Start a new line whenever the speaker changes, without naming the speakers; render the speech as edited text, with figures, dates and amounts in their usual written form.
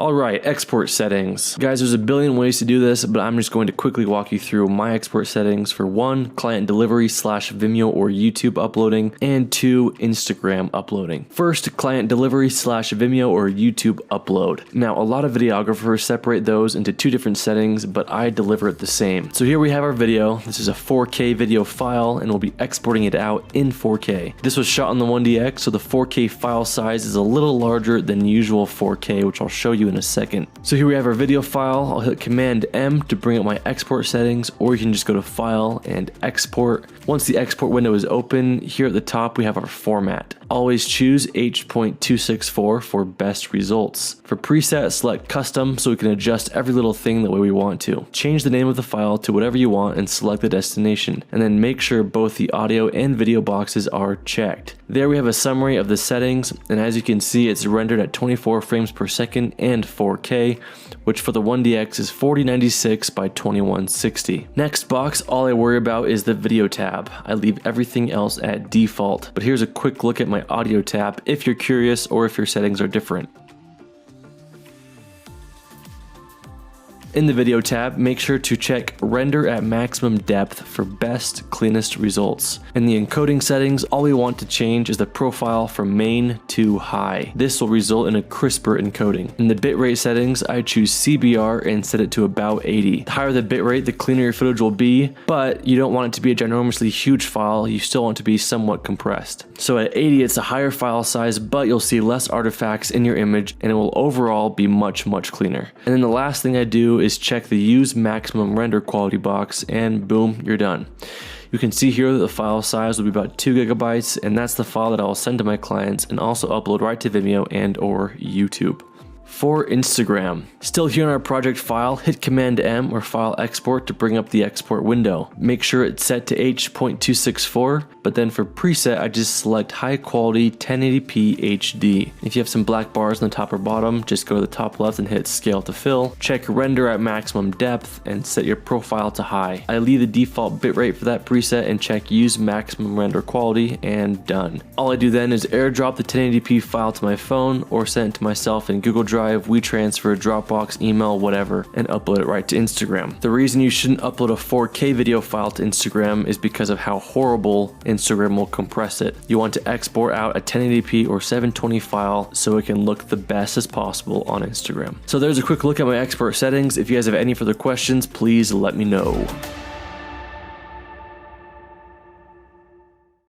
Alright, export settings. Guys, there's a billion ways to do this, but I'm just going to quickly walk you through my export settings for 1, client delivery / Vimeo or YouTube uploading, and 2, Instagram uploading. First, client delivery / Vimeo or YouTube upload. Now, a lot of videographers separate those into 2 different settings, but I deliver it the same. So here we have our video. This is a 4K video file, and we'll be exporting it out in 4K. This was shot on the 1DX, so the 4K file size is a little larger than usual 4K, which I'll show you in a second. So here we have our video file. I'll hit Command M to bring up my export settings, or you can just go to File and Export. Once the export window is open, here at the top we have our format. Always choose H.264 for best results. For preset, select Custom so we can adjust every little thing the way we want to. Change the name of the file to whatever you want and select the destination, and then make sure both the audio and video boxes are checked. There we have a summary of the settings, and as you can see, it's rendered at 24 frames per second and 4K, which for the 1DX is 4096 by 2160. Next box, all I worry about is the video tab. I leave everything else at default, but here's a quick look at my audio tab if you're curious or if your settings are different. In the video tab, make sure to check render at maximum depth for best, cleanest results. In the encoding settings, all we want to change is the profile from main to high. This will result in a crisper encoding. In the bitrate settings, I choose CBR and set it to about 80. The higher the bitrate, the cleaner your footage will be, but you don't want it to be a ginormously huge file, you still want it to be somewhat compressed. So at 80, it's a higher file size, but you'll see less artifacts in your image, and it will overall be much cleaner. And then the last thing I do is check the use maximum render quality box, and boom, you're done. You can see here that the file size will be about 2 gigabytes, and that's the file that I will send to my clients and also upload right to Vimeo and or YouTube. For Instagram, still here in our project file, hit Command M or File Export to bring up the export window. Make sure it's set to H.264, but then for preset, I just select high quality 1080p HD. If you have some black bars on the top or bottom, just go to the top left and hit Scale to Fill. Check render at maximum depth and set your profile to high. I leave the default bitrate for that preset and check use maximum render quality, and done. All I do then is airdrop the 1080p file to my phone or send it to myself in Google Drive, WeTransfer, Dropbox, email, whatever, and upload it right to Instagram. The reason you shouldn't upload a 4K video file to Instagram is because of how horrible Instagram will compress it. You want to export out a 1080p or 720 file so it can look the best as possible on Instagram. So there's a quick look at my export settings. If you guys have any further questions, please let me know.